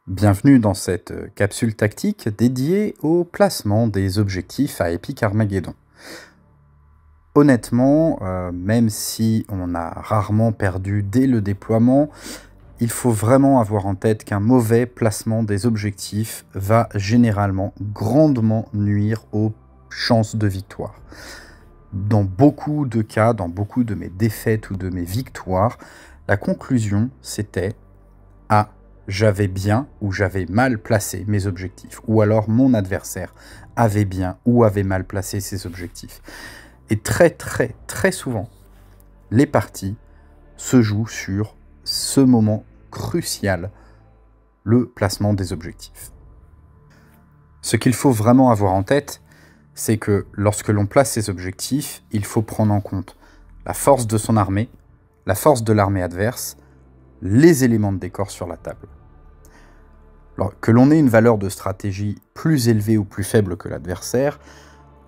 Bienvenue dans cette capsule tactique dédiée au placement des objectifs à Epic Armageddon. Honnêtement, même si on a rarement perdu dès le déploiement, il faut vraiment avoir en tête qu'un mauvais placement des objectifs va généralement grandement nuire aux chances de victoire. Dans beaucoup de cas, dans beaucoup de mes défaites ou de mes victoires, la conclusion c'était « Ah, j'avais bien ou j'avais mal placé mes objectifs » ou alors mon adversaire avait bien ou avait mal placé ses objectifs. Et très souvent, les parties se jouent sur ce moment crucial, le placement des objectifs. Ce qu'il faut vraiment avoir en tête, c'est que lorsque l'on place ses objectifs, il faut prendre en compte la force de son armée, la force de l'armée adverse, les éléments de décor sur la table. Alors, que l'on ait une valeur de stratégie plus élevée ou plus faible que l'adversaire,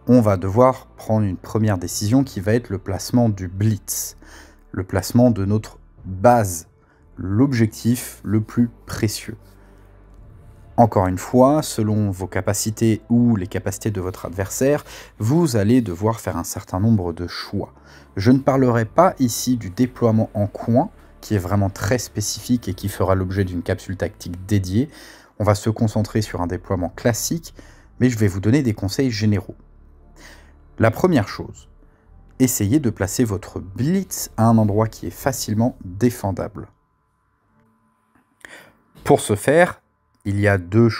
on va devoir prendre une première décision qui va être le placement du blitz, le placement de notre base, l'objectif le plus précieux. Encore une fois, selon vos capacités ou les capacités de votre adversaire, vous allez devoir faire un certain nombre de choix. Je ne parlerai pas ici du déploiement en coin, qui est vraiment très spécifique et qui fera l'objet d'une capsule tactique dédiée. On va se concentrer sur un déploiement classique, mais je vais vous donner des conseils généraux. La première chose, essayez de placer votre blitz à un endroit qui est facilement défendable. Pour ce faire, il y a deux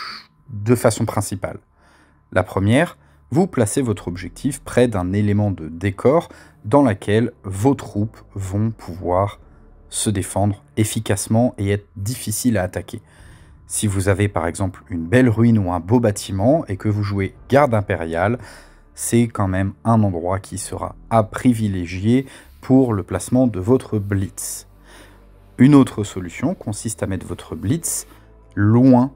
façons principales. La première, vous placez votre objectif près d'un élément de décor dans lequel vos troupes vont pouvoir se défendre efficacement et être difficiles à attaquer. Si vous avez par exemple une belle ruine ou un beau bâtiment et que vous jouez garde impériale, c'est quand même un endroit qui sera à privilégier pour le placement de votre blitz. Une autre solution consiste à mettre votre blitz loin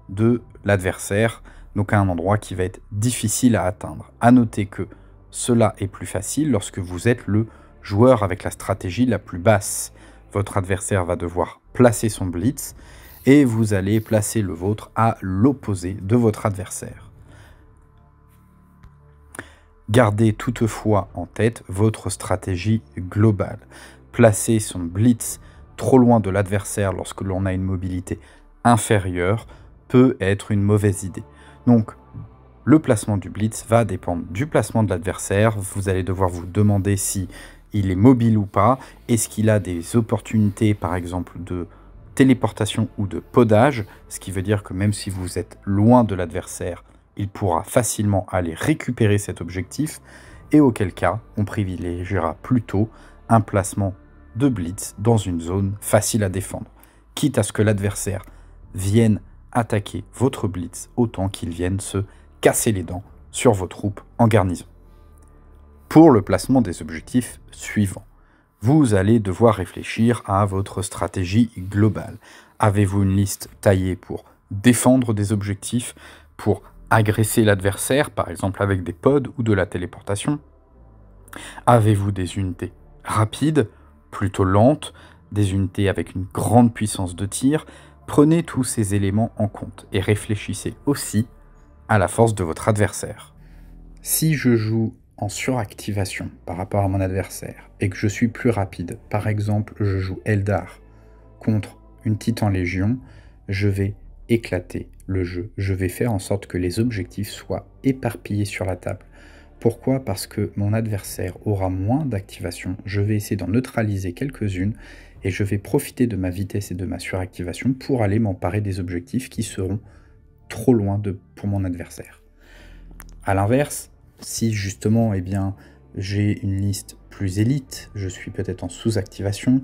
de l'adversaire, donc à un endroit qui va être difficile à atteindre. À noter que cela est plus facile lorsque vous êtes le joueur avec la stratégie la plus basse. Votre adversaire va devoir placer son blitz et vous allez placer le vôtre à l'opposé de votre adversaire. Gardez toutefois en tête votre stratégie globale. Placer son blitz trop loin de l'adversaire lorsque l'on a une mobilité inférieure peut être une mauvaise idée. Donc, le placement du blitz va dépendre du placement de l'adversaire. Vous allez devoir vous demander si il est mobile ou pas. Est-ce qu'il a des opportunités, par exemple, de téléportation ou de podage, ce qui veut dire que même si vous êtes loin de l'adversaire, il pourra facilement aller récupérer cet objectif, et auquel cas, on privilégiera plutôt un placement de blitz dans une zone facile à défendre, quitte à ce que l'adversaire vienne attaquer votre blitz autant qu'il vienne se casser les dents sur vos troupes en garnison. Pour le placement des objectifs suivants, vous allez devoir réfléchir à votre stratégie globale. Avez-vous une liste taillée pour défendre des objectifs, pour agresser l'adversaire, par exemple avec des pods ou de la téléportation? Avez-vous des unités rapides, plutôt lentes, des unités avec une grande puissance de tir? Prenez tous ces éléments en compte et réfléchissez aussi à la force de votre adversaire. Si je joue en suractivation par rapport à mon adversaire et que je suis plus rapide, par exemple je joue Eldar contre une Titan Légion, je vais éclater le jeu. Je vais faire en sorte que les objectifs soient éparpillés sur la table. Pourquoi? Parce que mon adversaire aura moins d'activation. Je vais essayer d'en neutraliser quelques-unes et je vais profiter de ma vitesse et de ma suractivation pour aller m'emparer des objectifs qui seront trop loin pour mon adversaire. A l'inverse, si justement j'ai une liste plus élite, je suis peut-être en sous-activation,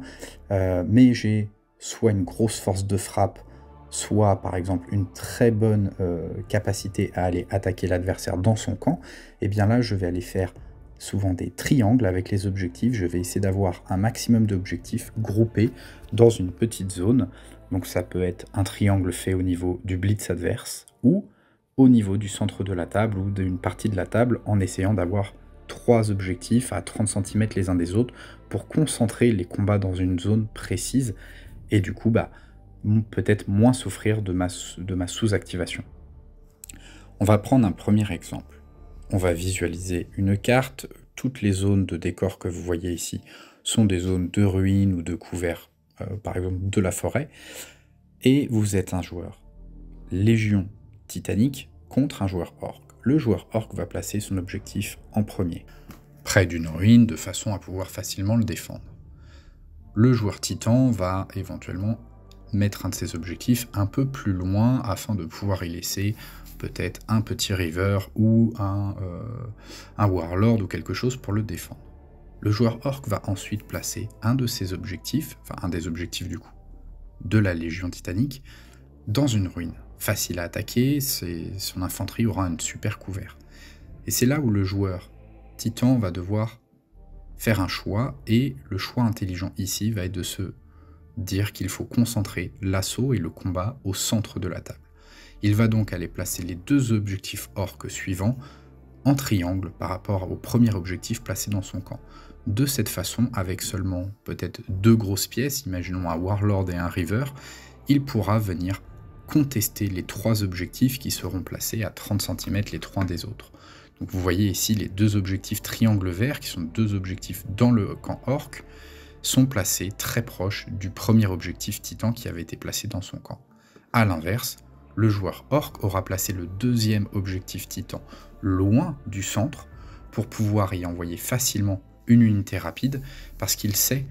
mais j'ai soit une grosse force de frappe, soit par exemple une très bonne capacité à aller attaquer l'adversaire dans son camp, et bien là je vais aller faire souvent des triangles avec les objectifs. Je vais essayer d'avoir un maximum d'objectifs groupés dans une petite zone. Donc ça peut être un triangle fait au niveau du blitz adverse ou au niveau du centre de la table ou d'une partie de la table, en essayant d'avoir 3 objectifs à 30 cm les uns des autres pour concentrer les combats dans une zone précise et du coup peut-être moins souffrir de ma sous-activation. On va prendre un premier exemple. On va visualiser une carte. Toutes les zones de décor que vous voyez ici sont des zones de ruines ou de couverts, par exemple de la forêt. Et vous êtes un joueur Légion Titanique contre un joueur Orc. Le joueur Orc va placer son objectif en premier, près d'une ruine, de façon à pouvoir facilement le défendre. Le joueur Titan va éventuellement mettre un de ses objectifs un peu plus loin afin de pouvoir y laisser peut-être un petit river ou un warlord ou quelque chose pour le défendre. Le joueur Orc va ensuite placer un de ses objectifs, enfin un des objectifs du coup, de la Légion Titanique, dans une ruine. Facile à attaquer, son infanterie aura un super couvert. Et c'est là où le joueur Titan va devoir faire un choix, et le choix intelligent ici va être de se dire qu'il faut concentrer l'assaut et le combat au centre de la table. Il va donc aller placer les deux objectifs orques suivants en triangle par rapport au premier objectif placé dans son camp. De cette façon, avec seulement peut-être deux grosses pièces, imaginons un Warlord et un River, il pourra venir contester les trois objectifs qui seront placés à 30 cm les trois des autres. Donc vous voyez ici les deux objectifs triangle vert, qui sont deux objectifs dans le camp orc, sont placés très proches du premier objectif titan qui avait été placé dans son camp. A l'inverse, le joueur orc aura placé le deuxième objectif titan loin du centre pour pouvoir y envoyer facilement une unité rapide, parce qu'il sait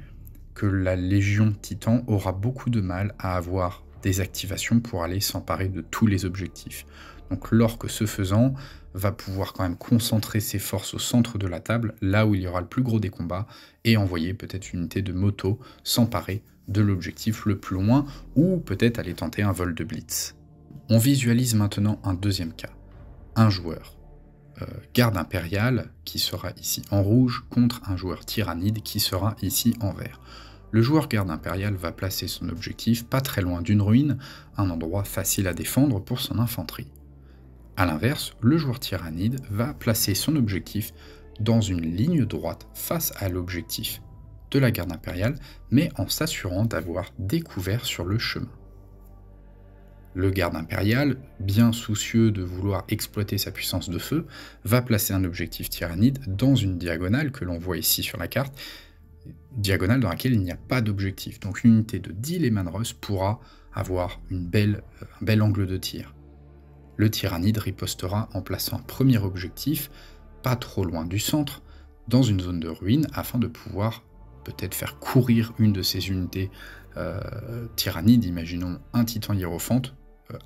que la Légion Titan aura beaucoup de mal à avoir des activations pour aller s'emparer de tous les objectifs. Donc l'orc, ce faisant, va pouvoir quand même concentrer ses forces au centre de la table, là où il y aura le plus gros des combats, et envoyer peut-être une unité de moto s'emparer de l'objectif le plus loin, ou peut-être aller tenter un vol de blitz. On visualise maintenant un deuxième cas. Un joueur garde impériale qui sera ici en rouge contre un joueur tyrannide qui sera ici en vert. Le joueur garde impériale va placer son objectif pas très loin d'une ruine, un endroit facile à défendre pour son infanterie. A l'inverse, le joueur tyrannide va placer son objectif dans une ligne droite face à l'objectif de la garde impériale, mais en s'assurant d'avoir découvert sur le chemin. Le garde impérial, bien soucieux de vouloir exploiter sa puissance de feu, va placer un objectif tyrannide dans une diagonale que l'on voit ici sur la carte, diagonale dans laquelle il n'y a pas d'objectif. Donc une unité de 10 Lehman Russ pourra avoir un bel angle de tir. Le tyrannide ripostera en plaçant un premier objectif, pas trop loin du centre, dans une zone de ruine, afin de pouvoir peut-être faire courir une de ces unités tyrannides, imaginons un titan hiérophante,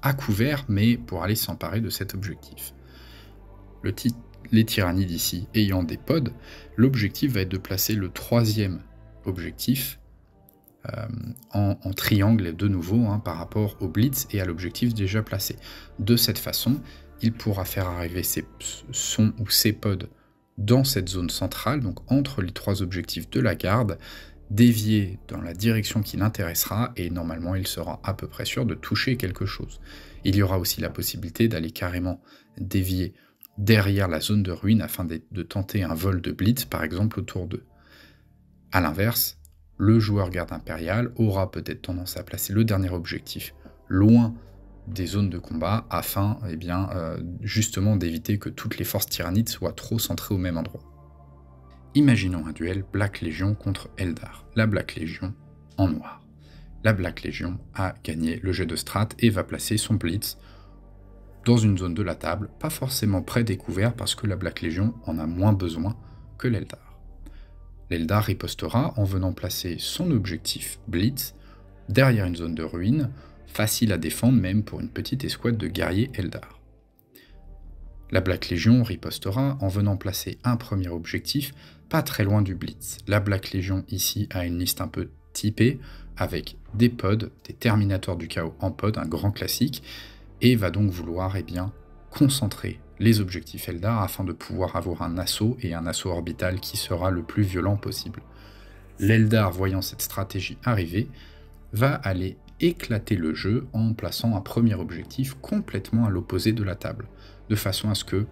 à couvert, mais pour aller s'emparer de cet objectif. Les tyrannides ici ayant des pods, l'objectif va être de placer le troisième objectif en triangle de nouveau par rapport au blitz et à l'objectif déjà placé. De cette façon, il pourra faire arriver son ou ses pods dans cette zone centrale, donc entre les trois objectifs de la garde, dévier dans la direction qui l'intéressera, et normalement il sera à peu près sûr de toucher quelque chose. Il y aura aussi la possibilité d'aller carrément dévier derrière la zone de ruine afin de tenter un vol de blitz, par exemple autour d'eux. A l'inverse, le joueur garde impérial aura peut-être tendance à placer le dernier objectif loin des zones de combat afin justement d'éviter que toutes les forces tyrannides soient trop centrées au même endroit. Imaginons un duel Black Legion contre Eldar, la Black Legion en noir. La Black Legion a gagné le jet de strat et va placer son blitz dans une zone de la table, pas forcément près des couverts parce que la Black Legion en a moins besoin que l'Eldar. L'Eldar ripostera en venant placer son objectif blitz derrière une zone de ruine, facile à défendre même pour une petite escouade de guerriers Eldar. La Black Legion ripostera en venant placer un premier objectif pas très loin du blitz. La Black Legion ici a une liste un peu typée avec des pods, des Terminators du chaos en pod, un grand classique, et va donc vouloir concentrer les objectifs Eldar afin de pouvoir avoir un assaut et un assaut orbital qui sera le plus violent possible. L'Eldar, voyant cette stratégie arriver, va aller éclater le jeu en plaçant un premier objectif complètement à l'opposé de la table, de façon à ce que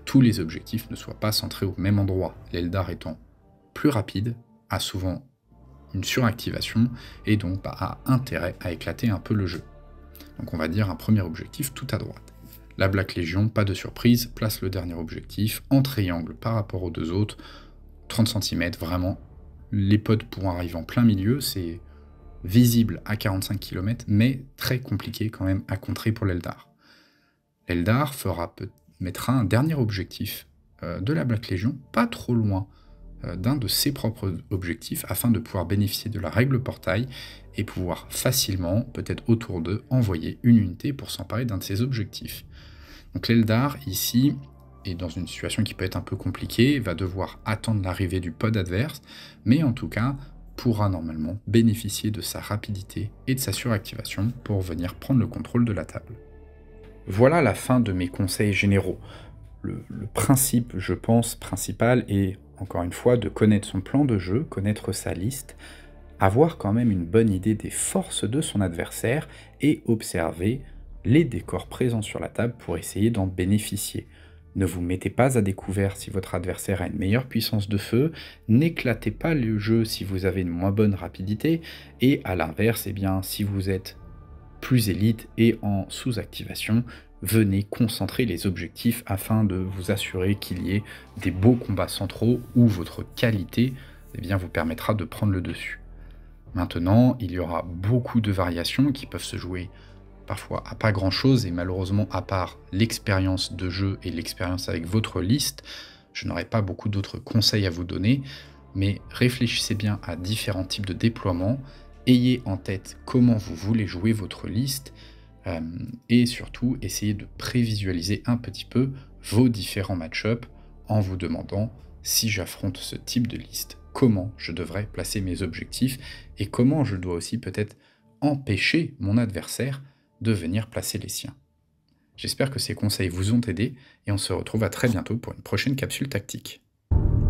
tous les objectifs ne soient pas centrés au même endroit. L'Eldar étant plus rapide, a souvent une suractivation et donc a intérêt à éclater un peu le jeu. Donc on va dire un premier objectif tout à droite. La Black Legion, pas de surprise, place le dernier objectif en triangle par rapport aux deux autres, 30 cm, vraiment, les pods pourront arriver en plein milieu, c'est visible à 45 km, mais très compliqué quand même à contrer pour l'Eldar. L'Eldar mettra un dernier objectif de la Black Legion, pas trop loin d'un de ses propres objectifs, afin de pouvoir bénéficier de la règle portail et pouvoir facilement, peut-être autour d'eux, envoyer une unité pour s'emparer d'un de ses objectifs. Donc l'Eldar, ici, est dans une situation qui peut être un peu compliquée, va devoir attendre l'arrivée du pod adverse, mais en tout cas, pourra normalement bénéficier de sa rapidité et de sa suractivation pour venir prendre le contrôle de la table. Voilà la fin de mes conseils généraux. Le principe, je pense, principal est, encore une fois, de connaître son plan de jeu, connaître sa liste, avoir quand même une bonne idée des forces de son adversaire et observer les décors présents sur la table pour essayer d'en bénéficier. Ne vous mettez pas à découvert si votre adversaire a une meilleure puissance de feu, n'éclatez pas le jeu si vous avez une moins bonne rapidité, et à l'inverse, eh bien, si vous êtes plus élite et en sous-activation, venez concentrer les objectifs afin de vous assurer qu'il y ait des beaux combats centraux où votre qualité eh bien, vous permettra de prendre le dessus. Maintenant, il y aura beaucoup de variations qui peuvent se jouer parfois à pas grand chose, et malheureusement à part l'expérience de jeu et l'expérience avec votre liste, je n'aurai pas beaucoup d'autres conseils à vous donner, mais réfléchissez bien à différents types de déploiements, ayez en tête comment vous voulez jouer votre liste, et surtout essayez de prévisualiser un petit peu vos différents match-ups en vous demandant si j'affronte ce type de liste, comment je devrais placer mes objectifs et comment je dois aussi peut-être empêcher mon adversaire de venir placer les siens. J'espère que ces conseils vous ont aidé et on se retrouve à très bientôt pour une prochaine capsule tactique.